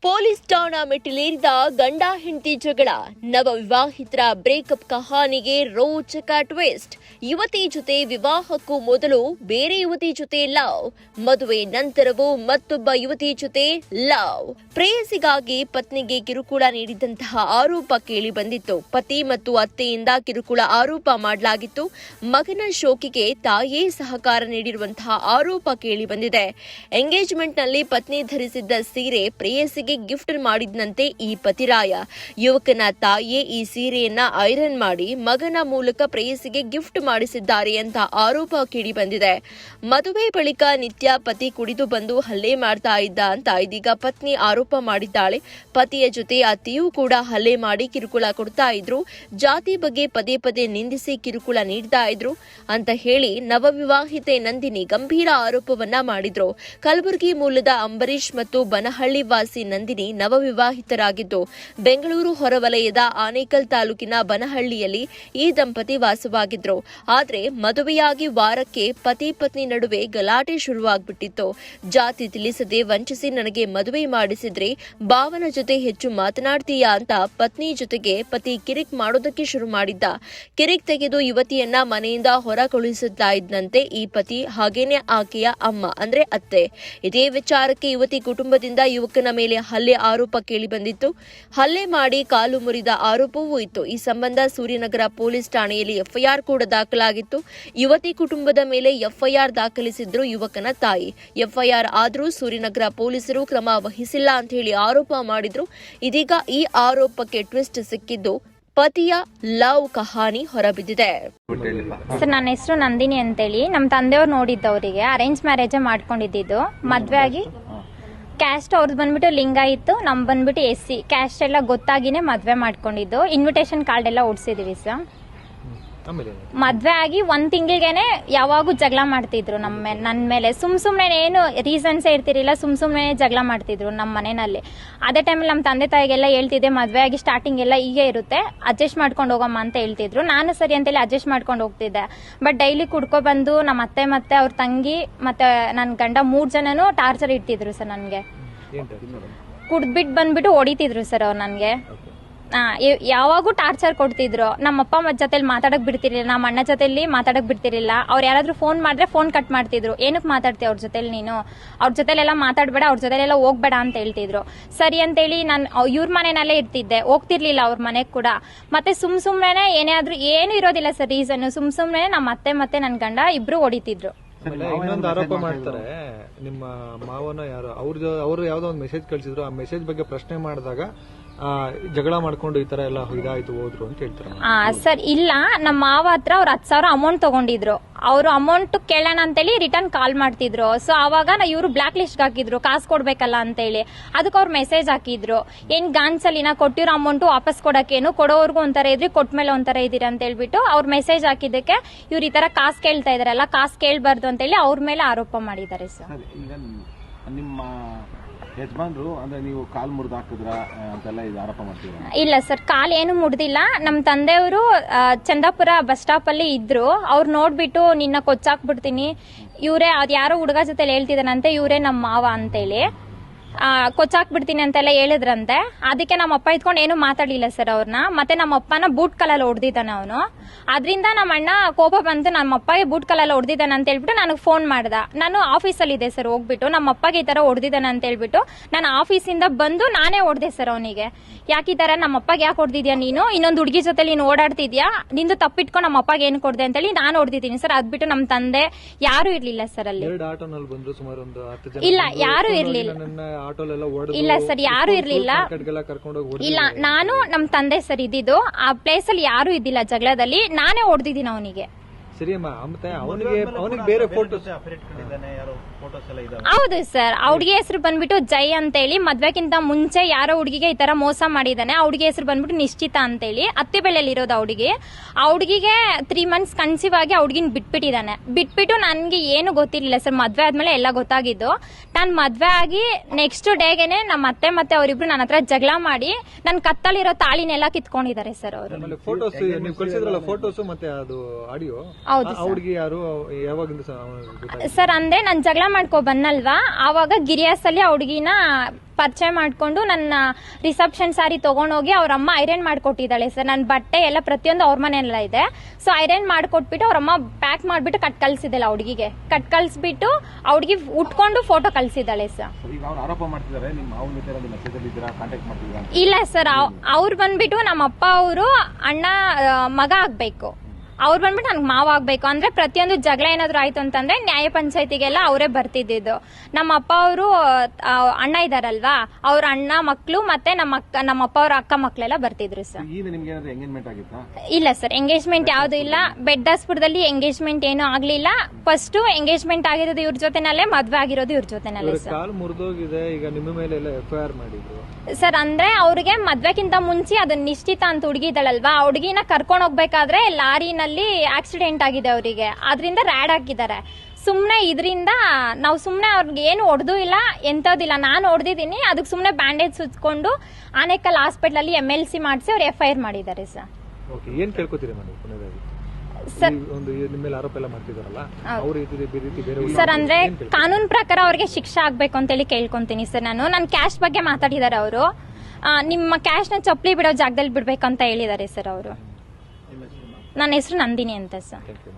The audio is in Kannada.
ಪೊಲೀಸ್ ಠಾಣಾ ಮೆಟ್ಟಿಲೇರಿದ ಗಂಡ ಹೆಂಡತಿ ಜಗಳ, ನವ ವಿವಾಹಿತರ ಬ್ರೇಕಪ್ ಕಹಾನಿಗೆ ರೋಚಕ ಟ್ವಿಸ್ಟ್. ಯುವತಿ ಜೊತೆ ವಿವಾಹಕ್ಕೂ ಮೊದಲು ಬೇರೆ ಯುವತಿ ಜೊತೆ ಲವ್, ಮದುವೆ ನಂತರವೂ ಮತ್ತೊಬ್ಬ ಯುವತಿ ಜೊತೆ ಲವ್. ಪ್ರೇಯಸಿಗಾಗಿ ಪತ್ನಿಗೆ ಕಿರುಕುಳ ನೀಡಿದಂತಹ ಆರೋಪ ಕೇಳಿ ಬಂದಿತ್ತು. ಪತಿ ಮತ್ತು ಅತ್ತೆಯಿಂದ ಕಿರುಕುಳ ಆರೋಪ ಮಾಡಲಾಗಿತ್ತು. ಮಗನ ಶೋಕಿಗೆ ತಾಯೇ ಸಹಕಾರ ನೀಡಿರುವಂತಹ ಆರೋಪ ಕೇಳಿ ಬಂದಿದೆ. ಎಂಗೇಜ್ಮೆಂಟ್ನಲ್ಲಿ ಪತ್ನಿ ಧರಿಸಿದ್ದ ಸೀರೆ ಪ್ರೇಯಸಿಗೆ ಗಿಫ್ಟ್ ಮಾಡಿದಂತೆ ಈ ಪತಿರಾಯ. ಯುವಕನ ತಾಯಿಯೇ ಈ ಸೀರೆಯನ್ನ ಐರನ್ ಮಾಡಿ ಮಗನ ಮೂಲಕ ಪ್ರೇಯಸಿಗೆ ಗಿಫ್ಟ್ ಮಾಡಿಸಿದ್ದಾರೆ ಅಂತ ಆರೋಪ ಕೇಳಿ ಬಂದಿದೆ. ಮದುವೆ ಬಳಿಕ ನಿತ್ಯ ಪತಿ ಕುಡಿದು ಬಂದು ಹಲ್ಲೆ ಮಾಡ್ತಾ ಇದ್ದ ಅಂತ ಇದೀಗ ಪತ್ನಿ ಆರೋಪ ಮಾಡಿದ್ದಾಳೆ. ಪತಿಯ ಜೊತೆ ಅತ್ತೆಯೂ ಕೂಡ ಹಲ್ಲೆ ಮಾಡಿ ಕಿರುಕುಳ ಕೊಡ್ತಾ ಇದ್ರು, ಜಾತಿ ಬಗ್ಗೆ ಪದೇ ಪದೇ ನಿಂದಿಸಿ ಕಿರುಕುಳ ನೀಡ್ತಾ ಇದ್ರು ಅಂತ ಹೇಳಿ ನವವಿವಾಹಿತೆ ನಂದಿನಿ ಗಂಭೀರ ಆರೋಪವನ್ನ ಮಾಡಿದ್ರು. ಕಲಬುರಗಿ ಮೂಲದ ಅಂಬರೀಶ್ ಮತ್ತು ಬನಹಳ್ಳಿ ವಾಸಿ ನಂದಿನಿ ನವವಿವಾಹಿತರಾಗಿದ್ದು ಬೆಂಗಳೂರು ಹೊರವಲಯದ ಆನೇಕಲ್ ತಾಲೂಕಿನ ಬನಹಳ್ಳಿಯಲ್ಲಿ ಈ ದಂಪತಿ ವಾಸವಾಗಿದ್ರು. ಆದ್ರೆ ಮದುವೆಯಾಗಿ ವಾರಕ್ಕೆ ಪತಿ ಪತ್ನಿ ನಡುವೆ ಗಲಾಟೆ ಶುರುವಾಗ್ಬಿಟ್ಟಿತ್ತು. ಜಾತಿ ತಿಳಿಸದೆ ವಂಚಿಸಿ ನನಗೆ ಮದುವೆ ಮಾಡಿಸಿದ್ರೆ ಭಾವನ ಜೊತೆ ಹೆಚ್ಚು ಮಾತನಾಡ್ತೀಯಾ ಅಂತ ಪತ್ನಿ ಜೊತೆಗೆ ಪತಿ ಕಿರಿಕ್ ಮಾಡೋದಕ್ಕೆ ಶುರು ಮಾಡಿದ್ದ. ಕಿರಿಕ್ ತೆಗೆದು ಯುವತಿಯನ್ನ ಮನೆಯಿಂದ ಹೊರ ಕಳುಹಿಸುತ್ತಾ ಇದ್ದಂತೆ ಈ ಪತಿ, ಹಾಗೇನೆ ಆಕೆಯ ಅಮ್ಮ ಅಂದ್ರೆ ಅತ್ತೆ. ಇದೇ ವಿಚಾರಕ್ಕೆ ಯುವತಿ ಕುಟುಂಬದಿಂದ ಯುವಕನ ಮೇಲೆ ಹಲ್ಲೆ ಆರೋಪ ಕೇಳಿ ಬಂದಿತ್ತು. ಹಲ್ಲೆ ಮಾಡಿ ಕಾಲು ಮುರಿದ ಆರೋಪವೂ ಇತ್ತು. ಈ ಸಂಬಂಧ ಸೂರ್ಯನಗರ ಪೊಲೀಸ್ ಠಾಣೆಯಲ್ಲಿ ಎಫ್ಐಆರ್ ಕೂಡ ದಾಖಲಾಗಿತ್ತು. ಯುವತಿ ಕುಟುಂಬದ ಮೇಲೆ ಎಫ್ಐಆರ್ ದಾಖಲಿಸಿದ್ರು ಯುವಕನ ತಾಯಿ. ಎಫ್ಐಆರ್ ಆದರೂ ಸೂರ್ಯನಗರ ಪೊಲೀಸರು ಕ್ರಮ ವಹಿಸಿಲ್ಲ ಅಂತ ಹೇಳಿ ಆರೋಪ ಮಾಡಿದ್ರು. ಇದೀಗ ಈ ಆರೋಪಕ್ಕೆ ಟ್ವಿಸ್ಟ್ ಸಿಕ್ಕಿದ್ದು ಪತಿಯ ಲವ್ ಕಹಾನಿ ಹೊರಬಿದ್ದಿದೆ. ಸರ್, ನನ್ನ ಹೆಸರು ನಂದಿನಿ ಅಂತೇಳಿ. ನಮ್ಮ ತಂದೆಯವ್ರು ನೋಡಿದ್ದವರಿಗೆ ಅರೇಂಜ್ ಮ್ಯಾರೇಜ್ ಮಾಡ್ಕೊಂಡಿದ್ದು. ಮದ್ವೆ ಆಗಿ ಕ್ಯಾಸ್ಟ್ ಅವ್ರದ್ದು ಬಂದ್ಬಿಟ್ಟು ಲಿಂಗಾಯಿತು, ನಮ್ ಬಂದ್ಬಿಟ್ಟು SC ಕ್ಯಾಸ್ಟ್ ಎಲ್ಲ ಗೊತ್ತಾಗಿನೇ ಮದ್ವೆ ಮಾಡ್ಕೊಂಡಿದ್ದು. ಇನ್ವಿಟೇಷನ್ ಕಾರ್ಡ್ ಎಲ್ಲ ಓಡಿಸಿದೀವಿ ಸರ್. ಮದ್ವೆ ಆಗಿ 1 ತಿಂಗಳಿಗೆನೆ ಯಾವಾಗೂ ಜಗಳ ಮಾಡ್ತಿದ್ರು ನನ್ನ ಮೇಲೆ. ಸುಮ್ನೆ ಏನು ರೀಸನ್ಸೇ ಇರ್ತಿರಲಿಲ್ಲ, ಸುಮ್ನೆ ಜಗಳ ಮಾಡ್ತಿದ್ರು ನಮ್ಮ ಮನೆಯಲ್ಲಿ. ಅದೇ ಟೈಮಲ್ಲಿ ನಮ್ಮ ತಂದೆ ತಾಯಿಗೆಲ್ಲ ಹೇಳ್ತಿದ್ದೆ, ಮದ್ವೆ ಆಗಿ ಸ್ಟಾರ್ಟಿಂಗ್ ಎಲ್ಲ ಹೀಗೆ ಇರುತ್ತೆ, ಅಡ್ಜಸ್ಟ್ ಮಾಡ್ಕೊಂಡು ಹೋಗಮ್ಮ ಅಂತ ಹೇಳ್ತಿದ್ರು. ನಾನು ಸರಿ ಅಂತೇಳಿ ಅಡ್ಜಸ್ಟ್ ಮಾಡ್ಕೊಂಡು ಹೋಗ್ತಿದ್ದೆ. ಬಟ್ ಡೈಲಿ ಕುಡ್ಕೊ ಬಂದು ನಮ್ಮ ಅತ್ತೆ ಮತ್ತೆ ಅವ್ರ ತಂಗಿ ಮತ್ತೆ ನನ್ನ ಗಂಡ 3 ಜನನು ಟಾರ್ಚರ್ ಇಡ್ತಿದ್ರು ಸರ್. ನನಗೆ ಕುಡ್ದ್ಬಿಟ್ಟು ಬಂದ್ಬಿಟ್ಟು ಹೊಡಿತಿದ್ರು ಸರ್ ಅವ್ರು ನನಗೆ. ಯಾವಾಗೂ ಟಾರ್ಚರ್ ಕೊಡ್ತಿದ್ರು. ನಮ್ಮ ಅಪ್ಪ ಅಮ್ಮ ಜೊತೆಲಿ ಮಾತಾಡಕ್ ಬಿಡ್ತಿರ್ಲಿಲ್ಲ, ನಮ್ಮ ಅಣ್ಣ ಜೊತೆಲಿ ಮಾತಾಡಕ್ ಬಿಡ್ತಿರ್ಲಿಲ್ಲ. ಅವ್ರು ಯಾರಾದ್ರೂ ಫೋನ್ ಮಾಡಿದ್ರೆ ಫೋನ್ ಕಟ್ ಮಾಡ್ತಿದ್ರು. ಏನಕ್ಕೆ ಮಾತಾಡ್ತೀವಿ ಅವ್ರ ಜೊತೆಲಿ, ನೀನು ಅವ್ರ ಜೊತೆಲೆಲ್ಲ ಮಾತಾಡ್ಬೇಡ, ಅವ್ರ ಜೊತೆಲೆಲ್ಲ ಹೋಗ್ಬೇಡ ಅಂತ ಹೇಳ್ತಿದ್ರು. ಸರಿ ಅಂತೇಳಿ ನಾನು ಇವ್ರ ಮನೆಯಲ್ಲೇ ಇರ್ತಿದ್ದೆ, ಹೋಗ್ತಿರ್ಲಿಲ್ಲ ಅವ್ರ ಮನೆಗೆ ಕೂಡ. ಮತ್ತೆ ಸುಮ್ನೆ ಏನಾದ್ರೂ ಏನು ಇರೋದಿಲ್ಲ ಸರ್ ರೀಸನ್, ಸುಮ್ನೆ ನಮ್ಮ ಅತ್ತೆ ಮತ್ತೆ ನನ್ನ ಗಂಡ ಇಬ್ರು ಹೊಡಿತಿದ್ರು. ಇನ್ನೊಂದು ಆರೋಪ ಮಾಡ್ತಾರೆ, ನಿಮ್ಮ ಮಾವನ ಯಾರು ಅವರು ಯಾವ್ದೋ ಒಂದು ಮೆಸೇಜ್ ಕಳಿಸಿದ್ರು. ಆ ಮೆಸೇಜ್ ಬಗ್ಗೆ ಪ್ರಶ್ನೆ ಮಾಡಿದಾಗ ಜಗಳ ಮಾಡ್ಕೊಂಡು ಈ ತರ ಎಲ್ಲ ಇದಾಯ್ತು ಹೋದ್ರು ಅಂತ ಹೇಳ್ತಾರೆ. ಸರ್ ಇಲ್ಲ, ನಮ್ಮ ಮಾವ ಹತ್ರ ಅವ್ರು 10,000 ಅಮೌಂಟ್ ತಗೊಂಡಿದ್ರು. ಅವರು ಅಮೌಂಟ್ ಕೇಳೋಣ ಅಂತೇಳಿ ರಿಟರ್ನ್ ಕಾಲ್ ಮಾಡ್ತಿದ್ರು. ಸೊ ಅವಾಗ ಇವರು ಬ್ಲಾಕ್ ಲಿಸ್ಟ್ ಹಾಕಿದ್ರು, ಕಾಸು ಕೊಡ್ಬೇಕಲ್ಲ ಅಂತೇಳಿ. ಅದಕ್ಕೆ ಅವ್ರು ಮೆಸೇಜ್ ಹಾಕಿದ್ರು, ಏನ್ ಗಾನ್ಸಲ್ಲಿ ನಾ ಕೊಟ್ಟಿರೋ ಅಮೌಂಟ್ ವಾಪಸ್ ಕೊಡಕ್ಕೇನು, ಕೊಡೋರ್ಗು ಒಂಥರ ಇದ್ರಿ, ಕೊಟ್ಮೇಲೆ ಒಂಥರ ಇದೀರ ಅಂತ ಹೇಳ್ಬಿಟ್ಟು ಅವ್ರು ಮೆಸೇಜ್ ಹಾಕಿದ್ದಕ್ಕೆ ಇವ್ರು ಈ ತರ ಕಾಸು ಕೇಳ್ತಾ ಇದಾರಲ್ಲ, ಕಾಸು ಕೇಳಬಾರ್ದು ಅಂತೇಳಿ ಅವ್ರ ಮೇಲೆ ಆರೋಪ ಮಾಡಿದ್ದಾರೆ ಸರ್. ನಿಮ್ಮ ಯಜಮಾನ್ರು ಅಂದ್ರೆ ನೀವು ಕಾಲ್ ಮುರಿದು ಹಾಕಿದ್ರ ಅಂತೆಲ್ಲ ಇದು ಆರೋಪ ಮಾಡ್ತೀರಾ? ಇಲ್ಲ ಸರ್, ಕಾಲ್ ಏನು ಮುರಿದಿಲ್ಲ. ನಮ್ಮ ತಂದೆಯವರು ಚಂದಾಪುರ ಬಸ್ ಸ್ಟಾಪ್ ಅಲ್ಲಿ ಇದ್ರು. ಅವ್ರು ನೋಡ್ಬಿಟ್ಟು ನಿನ್ನ ಕೊಚ್ಚಾಕ್ಬಿಡ್ತೀನಿ, ಇವರೇ ಅದ್ ಯಾರೋ ಹುಡುಗ ಜೊತೆ ಹೇಳ್ತಿದ್ದಾನಂತೆ, ಇವರೇ ನಮ್ಮ ಮಾವ ಅಂತೇಳಿ ಕೊಚ್ಚಾಕ್ಬಿಡ್ತೀನಿ ಅಂತೆಲ್ಲ ಹೇಳಿದ್ರಂತೆ. ಅದಕ್ಕೆ ನಮ್ಮ ಅಪ್ಪ ಇದ್ಕೊಂಡು ಏನು ಮಾತಾಡ್ಲಿಲ್ಲ ಸರ್ ಅವ್ರನ್ನ. ಮತ್ತೆ ನಮ್ಮ ಅಪ್ಪನ ಬೂಟ್ ಕಲ್ಲಲ್ಲಿ ಹೊಡೆದಿದ್ದಾನೆ ಅವನು. ಅದರಿಂದ ನಮ್ಮ ಅಣ್ಣ ಕೋಪ ಬಂತು, ನಮ್ಮ ಅಪ್ಪಗೆ ಬೂಟ್ ಕಲ್ಲಲ್ಲಿ ಹೊಡೆದಿದ್ದಾನೆ ಅಂತ ಹೇಳ್ಬಿಟ್ಟು ನನಗೆ ಫೋನ್ ಮಾಡ್ದ. ನಾನು ಆಫೀಸಲ್ಲಿ ಇದೆ ಸರ್, ಹೋಗ್ಬಿಟ್ಟು ನಮ್ಮ ಅಪ್ಪಗೆ ಈ ತರ ಹೊಡೆದಿದ್ದಾನೆ ಅಂತ ಹೇಳ್ಬಿಟ್ಟು ನಾನು ಆಫೀಸಿಂದ ಬಂದು ನಾನೇ ಹೊಡೆದೆ ಸರ್ ಅವನಿಗೆ. ಯಾಕೆ ಈ ತರ ನಮ್ಮ ಅಪ್ಪಗೆ ಯಾಕೆ ಹೊಡೆದಿದ್ಯಾ ನೀನು, ಇನ್ನೊಂದು ಹುಡುಗಿ ಜೊತೆ ನೀನು ಓಡಾಡ್ತಿದ್ಯಾ, ನಿಂದು ತಪ್ಪಿಟ್ಕೊಂಡು ನಮ್ಮ ಅಪ್ಪಗೆ ಏನು ಕೊಡ್ದೆ ಅಂತೇಳಿ ನಾನು ಹೊಡೆದಿದ್ದೀನಿ ಸರ್. ಅದ್ಬಿಟ್ಟು ನಮ್ಮ ತಂದೆ ಯಾರು ಇರ್ಲಿಲ್ಲ ಸರ್ ಅಲ್ಲಿ. ಇಲ್ಲ, ಯಾರು ಇರ್ಲಿಲ್ಲ. ಇಲ್ಲ ಸರ್, ಯಾರು ಇರ್ಲಿಲ್ಲ. ಇಲ್ಲ, ನಾನು ನಮ್ಮ ತಂದೆ ಸರ್ ಇದ್ದಿದ್ದು. ಆ ಪ್ಲೇಸ್ ಅಲ್ಲಿ ಯಾರು ಇದ್ದಿಲ್ಲ ಜಗಳದಲ್ಲಿ, ನಾನೇ ಹೊಡೆದಿದ್ದೀನಿ ಅವನಿಗೆ. ಹೌದು ಸರ್, ಆ ಹುಡುಗಿ ಹೆಸರು ಬಂದ್ಬಿಟ್ಟು ಜೈ ಅಂತೇಳಿ. ಮದ್ವೆಕ್ಕಿಂತ ಮುಂಚೆ ಯಾರೋ ಹುಡುಗಿಗೆ ಈ ತರ ಮೋಸ ಮಾಡಿದಾನೆ. ಆ ಹುಡುಗಿ ಹೆಸರು ಬಂದ್ಬಿಟ್ಟು ನಿಶ್ಚಿತ ಅಂತೇಳಿ. ಅತ್ತಿಬೆಳೆಯಲ್ಲಿ ಇರೋದು ಆ ಹುಡುಗಿ. ಆ ಹುಡುಗಿಗೆ 3 ಮಂತ್ಸ್ ಕನ್ಸೀವ್ ಆಗಿ ಆ ಹುಡುಗಿನ ಬಿಟ್ಬಿಟ್ಟಿದ್ದಾನೆ. ಬಿಟ್ಬಿಟ್ಟು ನನ್ಗೆ ಏನು ಗೊತ್ತಿರ್ಲಿಲ್ಲ ಸರ್. ಮದ್ವೆ ಆದ್ಮೇಲೆ ಎಲ್ಲ ಗೊತ್ತಾಗಿದ್ದು. ನಾನ್ ಮದ್ವೆ ಆಗಿ ನೆಕ್ಸ್ಟ್ ಡೇಗೆನೆ ನಮ್ಮ ಅತ್ತೆ ಮತ್ತೆ ಅವರಿಬ್ರು ನನ್ನ ಹತ್ರ ಜಗಳ ಮಾಡಿ ನನ್ ಕತ್ತಲಿರೋ ತಾಳಿನೆಲ್ಲ ಕಿತ್ಕೊಂಡಿದ್ದಾರೆ ಸರ್ ಅವರು. ಹೌದು ಸರ್, ಅಂದೆ ನಾನು ಜಗಳ ಮಾಡ್ಕೊ ಬನ್ನಲ್ವಾ, ಆವಾಗ ಗಿರಿಯಾಸಲ್ಲಿ ಆ ಹುಡುಗಿನ ಪರಿಚಯ ಮಾಡ್ಕೊಂಡು ನನ್ನ ರಿಸೆಪ್ಷನ್ ಸಾರಿ ತಗೊಂಡೋಗಿ ಅವ್ರ ಅಮ್ಮ ಐರನ್ ಮಾಡ್ಕೊಟ್ಟಿದ್ದಾಳೆ ಸರ್. ನನ್ನ ಬಟ್ಟೆ ಎಲ್ಲ ಪ್ರತಿಯೊಂದು ಅವ್ರ ಮನೆಯಲ್ಲ ಇದೆ. ಸೊ ಐರನ್ ಮಾಡ್ಕೊಟ್ಬಿಟ್ಟು ಅವ್ರಮ್ಮ ಪ್ಯಾಕ್ ಮಾಡ್ಬಿಟ್ಟು ಕಟ್ ಕಳ್ಸಿದ್ದಲ್ಲ ಹುಡುಗಿಗೆ, ಕಟ್ ಕಳ್ಸಿಬಿಟ್ಟು ಆ ಹುಡುಗಿ ಉಟ್ಕೊಂಡು ಫೋಟೋ ಕಳ್ಸಿದ್ದಾಳೆ ಸರ್. ಈಗ ಅವ್ರು ಆರೋಪ ಮಾಡ್ತಿದ್ದಾರೆ ನಿಮ್ಮ ಮಾವನ ಜೊತೆ ಏನಾದ್ರು ಮೆಸೇಜ್ ಅಲ್ಲಿ ಇದ್ದೀರಾ, ಕಾಂಟ್ಯಾಕ್ಟ್ ಮಾಡ್ತಿದ್ದೀರಾ? ಇಲ್ಲ ಸರ್, ಅವ್ರು ಬಂದ್ಬಿಟ್ಟು ನಮ್ಮ ಅಪ್ಪ ಅವರು ಅಣ್ಣ ಮಗ ಆಗ್ಬೇಕು, ಅವ್ರು ಬಂದ್ಬಿಟ್ಟು ನನ್ಗೆ ಮಾವ ಆಗ್ಬೇಕು ಅಂದ್ರೆ ಪ್ರತಿಯೊಂದು ಜಗಳ ಏನಾದ್ರು ಆಯ್ತು ಅಂತಂದ್ರೆ ನ್ಯಾಯ ಪಂಚಾಯತಿಗೆಲ್ಲ ಅವರೇ ಬರ್ತಿದ್ದು. ನಮ್ಮ ಅಪ್ಪ ಅವರು ಅಣ್ಣ ಇದಾರಲ್ವಾ, ಅವ್ರ ಅಣ್ಣ ಮಕ್ಳು ಮತ್ತೆ ನಮ್ಮ ಅಪ್ಪ ಅವ್ರ ಅಕ್ಕ ಮಕ್ಳೆಲ್ಲ ಬರ್ತಿದ್ರು ಸರ್. ಈಗ ನಿಮ್ಗೆ ಏನಾದ್ರು ಎಂಗೇಜ್ಮೆಂಟ್ ಆಗಿತ್ತಾ? ಇಲ್ಲ ಸರ್, ಎಂಗೇಜ್ಮೆಂಟ್ ಯಾವ್ದು ಇಲ್ಲ. ಬೆಡ್ದಾಸ್ಪುರದಲ್ಲಿ ಎಂಗೇಜ್ಮೆಂಟ್ ಏನೂ ಆಗ್ಲಿಲ್ಲ. ಫಸ್ಟ್ ಎಂಗೇಜ್ಮೆಂಟ್ ಆಗಿರೋದು ಇವ್ರ ಜೊತೆನಲ್ಲೇ, ಮದ್ವೆ ಆಗಿರೋದು ಇವ್ರ ಜೊತೆನಲ್ಲೇ ಸರ್. ಕಾಲ್ ಮುರಿದೋಗಿದೆ, ಈಗ ನಿಮ್ಮ ಮೇಲೆ ಎಲ್ಲ FIR ಮಾಡಿದ್ರು ಸರ್. ಅಂದ್ರೆ ಅವ್ರಿಗೆ ಮದ್ವೆಕ್ಕಿಂತ ಮುಂಚೆ ಅದು ನಿಶ್ಚಿತ ಅಂತ ಹುಡುಗಿ ಇದ್ದಾಳಲ್ವಾ, ಆ ಹುಡುಗಿನ ಕರ್ಕೊಂಡು ಹೋಗ್ಬೇಕಾದ್ರೆ ಲಾರಿನಲ್ಲಿ ಆಕ್ಸಿಡೆಂಟ್ ಆಗಿದೆ ಅವರಿಗೆ, ಅದರಿಂದ ರ್ಯಾಡ್ ಹಾಕಿದ್ದಾರೆ. ಸುಮ್ನೆ ಇದರಿಂದ ನಾವು ಸುಮ್ನೆ ಅವ್ರಿಗೆ ಏನು ಹೊಡೆದು ಇಲ್ಲ, ಎಂತದಿಲ್ಲ. ನಾನು ಹೊಡೆದಿದ್ದೀನಿ, ಅದಕ್ಕೆ ಸುಮ್ನೆ ಬ್ಯಾಂಡೇಜ್ ಸುಚ್ಕೊಂಡು ಆನೇಕಲ್ ಹಾಸ್ಪಿಟಲ್ ಅಲ್ಲಿ MLC ಮಾಡಿಸಿ ಅವ್ರು FIR ಮಾಡಿದ್ದಾರೆ ಸರ್. ಓಕೆ, ಏನ್ ಕೇಳ್ಕೊತೀರಿ ಮೇಡಮ್ ಕೊನೆಯದಾಗಿ? ಸರ್ ಒಂದು ನಿಮ್ಮ ಮೇಲೆ ಆರೋಪ ಎಲ್ಲ ಮಾಡ್ತಿದಾರಲ್ಲ, ಅವ್ರ ರೀತಿ ಬೇರೆ ಸರ್, ಅಂದ್ರೆ ಕಾನೂನು ಪ್ರಕಾರ ಅವ್ರಿಗೆ ಶಿಕ್ಷೆ ಆಗ್ಬೇಕು ಅಂತೇಳಿ ಕೇಳ್ಕೊಂತೀನಿ ಸರ್. ನನ್ನ ಕ್ಯಾಶ್ ಬಗ್ಗೆ ಮಾತಾಡಿದ್ದಾರೆ ಅವರು. ನಿಮ್ಮ ಕ್ಯಾಶ್ ನ ಚಪ್ಪಲಿ ಬಿಡೋ ಜಾಗದಲ್ಲಿ ಬಿಡ್ಬೇಕಂತ ಹೇಳಿದ್ದಾರೆ ಸರ್ ಅವರು. ನನ್ನ ಹೆಸರು ನಂದಿನಿ ಅಂತ ಸರ್. Thank you.